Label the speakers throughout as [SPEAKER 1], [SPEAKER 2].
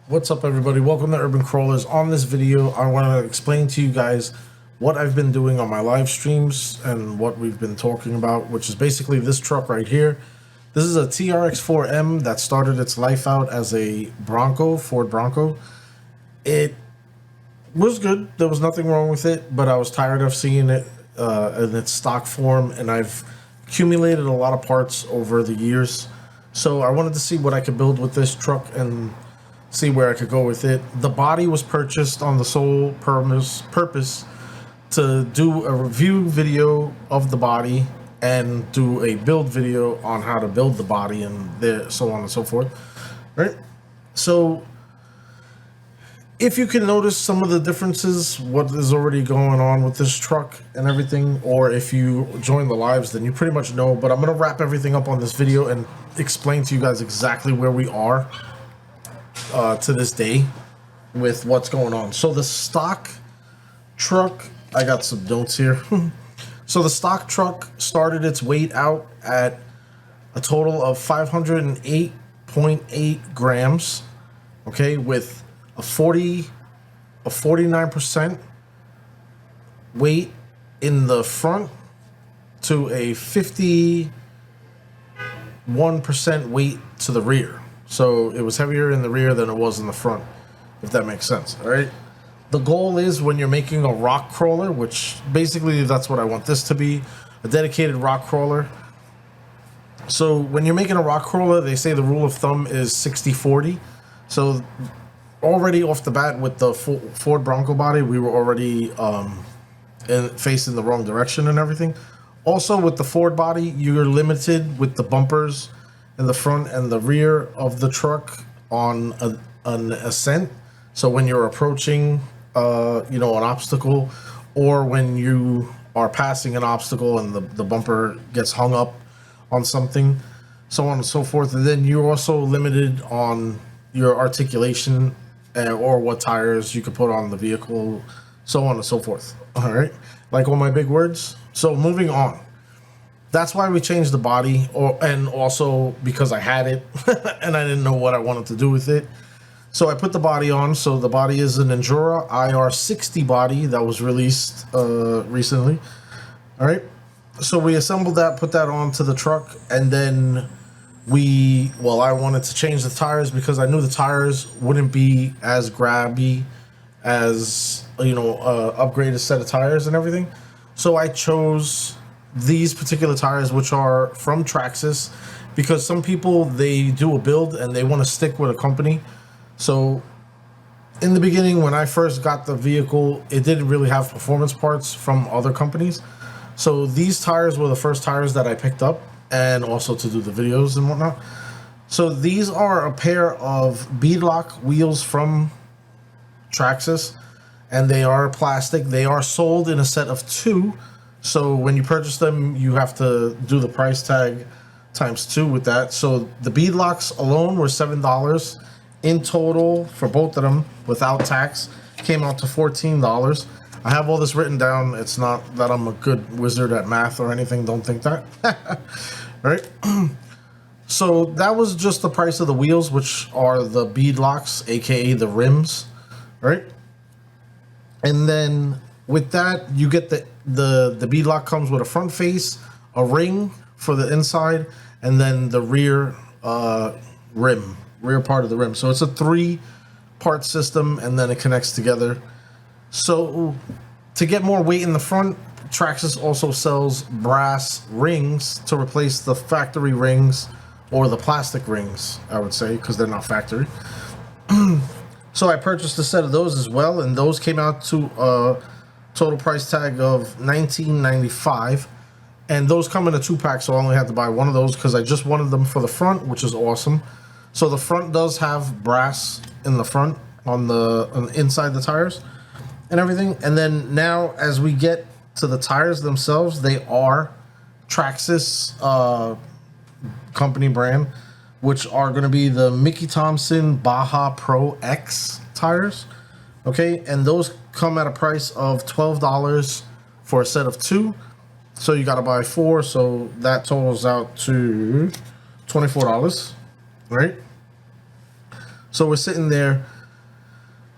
[SPEAKER 1] What's up, everybody? Welcome to Urban Crawlers. On this video, I want to explain to you guys what I've been doing on my live streams and what we've been talking about, which is basically this truck right here. This is a TRX4M that started its life out as a Bronco, Ford Bronco. It was good. There was nothing wrong with it, but I was tired of seeing it in its stock form, and I've accumulated a lot of parts over the years. So I wanted to see what I could build with this truck and see where I could go with it. The body was purchased on the sole purpose to do a review video of the body and do a build video on how to build the body and so on and so forth. Right? So if you can notice some of the differences, what is already going on with this truck and everything, or if you join the lives, then you pretty much know. But I'm going to wrap everything up on this video and explain to you guys exactly where we are to this day with what's going on. So the stock truck, I got some notes here. So the stock truck started its weight out at a total of 508.8 grams, okay, with a 49% weight in the front to a 51% weight to the rear. So it was heavier in the rear than it was in the front, if that makes sense. All right. The goal is when you're making a rock crawler, which basically that's what I want this to be, a dedicated rock crawler. So when you're making a rock crawler, they say the rule of thumb is 60-40. So already off the bat with the Ford Bronco body, we were already facing the wrong direction and everything. Also with the Ford body, you're limited with the bumpers in the front and the rear of the truck on an ascent. So when you're approaching an obstacle, or when you are passing an obstacle and the bumper gets hung up on something, so on and so forth. And then you're also limited on your articulation or what tires you could put on the vehicle, so on and so forth. All right, like all my big words. So moving on. That's why we changed the body, and also because I had it and I didn't know what I wanted to do with it. So I put the body on. So the body is an Injora IR60 body that was released recently. All right. So we assembled that, put that onto the truck, and then I wanted to change the tires because I knew the tires wouldn't be as grabby as, upgraded set of tires and everything. So I chose these particular tires, which are from Traxxas, because some people, they do a build and they want to stick with a company. So in the beginning, when I first got the vehicle, it didn't really have performance parts from other companies. So these tires were the first tires that I picked up, and also to do the videos and whatnot. So these are a pair of beadlock wheels from Traxxas, and they are plastic. They are sold in a set of 2. So when you purchase them, you have to do the price tag times 2 with that. So the beadlocks alone were $7. In total, for both of them, without tax, came out to $14. I have all this written down. It's not that I'm a good wizard at math or anything. Don't think that. Right? So that was just the price of the wheels, which are the beadlocks, aka the rims. Right? And then with that, you get the beadlock comes with a front face, a ring for the inside, and then the rear rear part of the rim. So it's a 3-part system, and then it connects together. So to get more weight in the front, Traxxas also sells brass rings to replace the factory rings, or the plastic rings, I would say, because they're not factory. So I purchased a set of those as well, and those came out to a total price tag of $19.95. And those come in a 2-pack, so I only had to buy one of those because I just wanted them for the front, which is awesome. So the front does have brass in the front on the inside the tires and everything. And then now, as we get to the tires themselves, they are Traxxas company brand, which are going to be the Mickey Thompson Baja Pro X tires. Okay, and those come at a price of $12 for a set of 2. So you got to buy 4, so that totals out to $24, right? So we're sitting there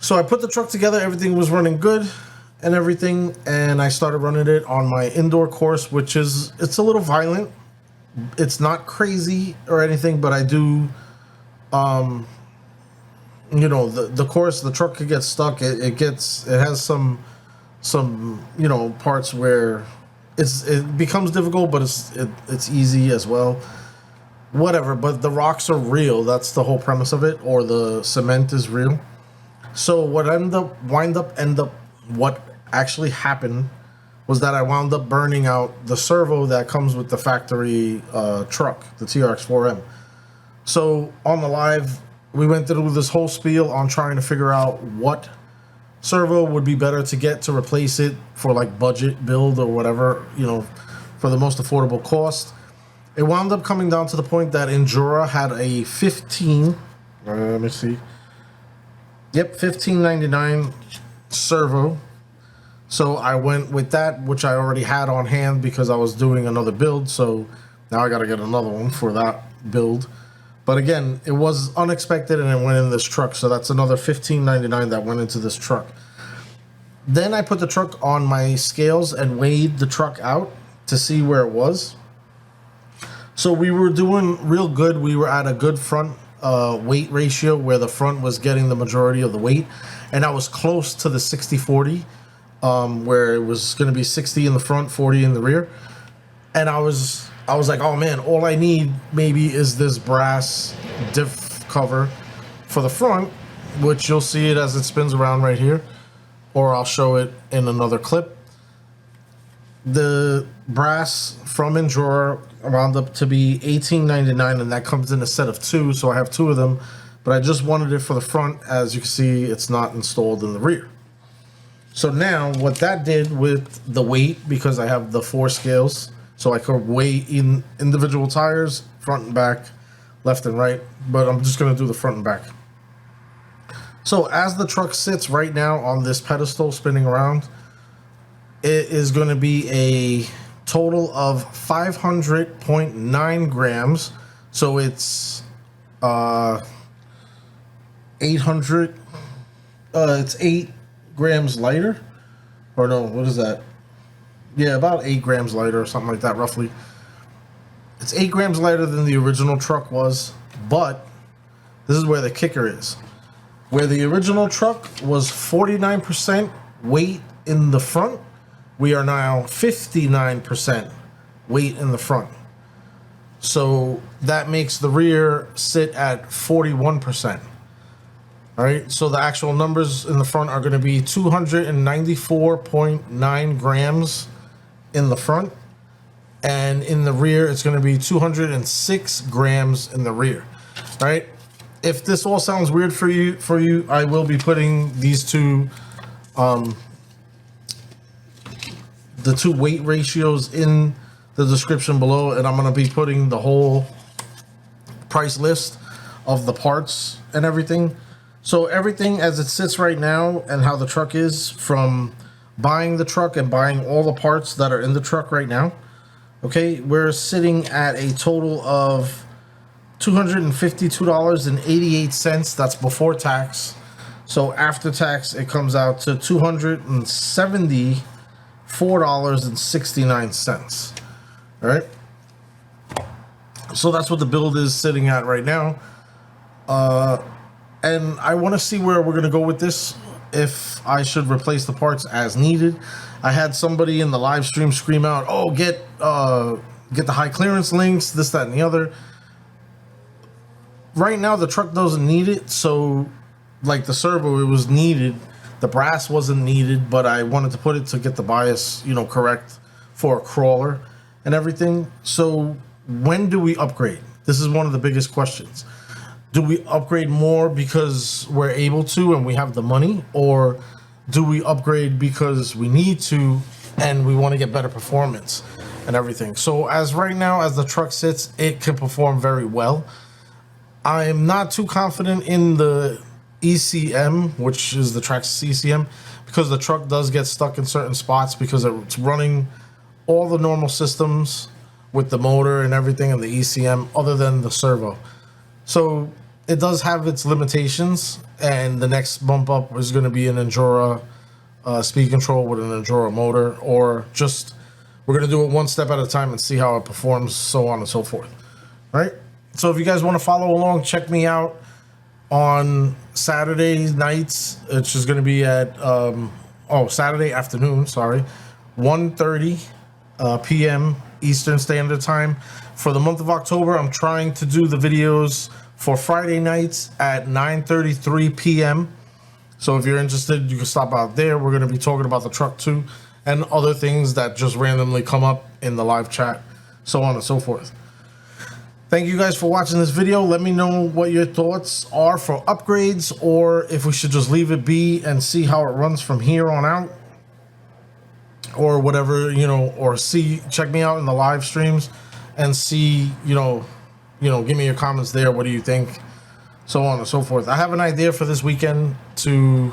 [SPEAKER 1] So I put the truck together, everything was running good and everything, and I started running it on my indoor course, which is, it's a little violent. It's not crazy or anything, but I do, you know, the course, the truck could get stuck. It has some, you know, parts where it becomes difficult, but it's easy as well. Whatever, but the rocks are real. That's the whole premise of it, or the cement is real. So what what actually happened was that I wound up burning out the servo that comes with the factory truck, the TRX4M. So on the live, we went through this whole spiel on trying to figure out what servo would be better to get to replace it for like budget build or whatever, you know, for the most affordable cost. It wound up coming down to the point that Injora had a 15, let me see. Yep, $15.99 servo. So I went with that, which I already had on hand because I was doing another build. So now I got to get another one for that build. But again, it was unexpected and it went in this truck. So that's another $15.99 that went into this truck. Then I put the truck on my scales and weighed the truck out to see where it was. So we were doing real good. We were at a good front weight ratio where the front was getting the majority of the weight, and I was close to the 60-40, where it was going to be 60 in the front, 40 in the rear. And I was like, oh man, all I need maybe is this brass diff cover for the front, which you'll see it as it spins around right here, or I'll show it in another clip. The brass from Injora wound up to be $18.99, and that comes in a set of 2, so I have 2 of them, but I just wanted it for the front. As you can see, it's not installed in the rear. So now what that did with the weight, because I have the 4 scales, so I could weigh in individual tires, front and back, left and right, but I'm just going to do the front and back. So as the truck sits right now on this pedestal spinning around, it is going to be a total of 500.9 grams. So it's 800. It's 8 grams lighter, or no? What is that? Yeah, about 8 grams lighter, or something like that, roughly. It's 8 grams lighter than the original truck was, but this is where the kicker is. Where the original truck was 49% weight in the front, we are now 59% weight in the front. So that makes the rear sit at 41%. All right, so the actual numbers in the front are going to be 294.9 grams in the front, and in the rear it's going to be 206 grams in the rear. All right, if this all sounds weird for you, I will be putting these two the 2 weight ratios in the description below, and I'm going to be putting the whole price list of the parts and everything. So everything as it sits right now and how the truck is, from buying the truck and buying all the parts that are in the truck right now, okay, we're sitting at a total of $252.88. That's before tax. So after tax, it comes out to $274.69. All right, so that's what the build is sitting at right now. And I want to see where we're going to go with this, if I should replace the parts as needed. I had somebody in the live stream scream out, oh, get the high clearance links, this, that, and the other. Right now, the truck doesn't need it. So like the servo, it was needed. The brass wasn't needed, but I wanted to put it to get the bias, you know, correct for a crawler and everything. So when do we upgrade? This is one of the biggest questions. Do we upgrade more because we're able to and we have the money, or do we upgrade because we need to and we want to get better performance and everything? So as right now, as the truck sits, it can perform very well. I am not too confident in the ECM, which is the Traxxas ECM, because the truck does get stuck in certain spots because it's running all the normal systems with the motor and everything in the ECM other than the servo. So it does have its limitations, and the next bump up is going to be an Injora speed control with an Injora motor, or just we're going to do it one step at a time and see how it performs, so on and so forth. Right? So if you guys want to follow along, check me out on Saturday nights. It's just going to be at Saturday afternoon, 1:30 p.m. Eastern Standard Time. For the month of October, I'm trying to do the videos for Friday nights at 9:33 p.m. So if you're interested, you can stop out there. We're going to be talking about the truck too, and other things that just randomly come up in the live chat, so on and so forth. Thank you guys for watching this video. Let me know what your thoughts are for upgrades, or if we should just leave it be and see how it runs from here on out, or whatever, or check me out in the live streams and see, give me your comments there. What do you think? So on and so forth. I have an idea for this weekend to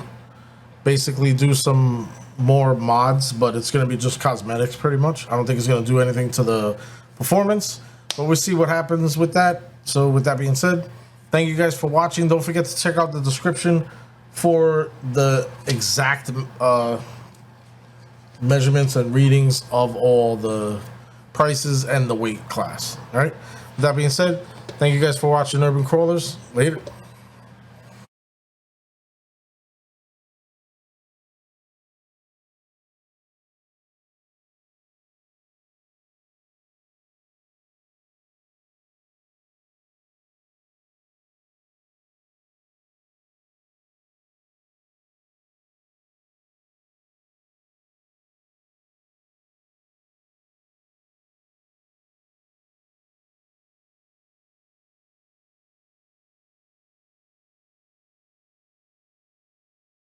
[SPEAKER 1] basically do some more mods, but it's going to be just cosmetics pretty much. I don't think it's going to do anything to the performance, but we'll see what happens with that. So with that being said, thank you guys for watching. Don't forget to check out the description for the exact measurements and readings of all the prices and the weight class. All right. With that being said, thank you guys for watching Urban Crawlers. Later.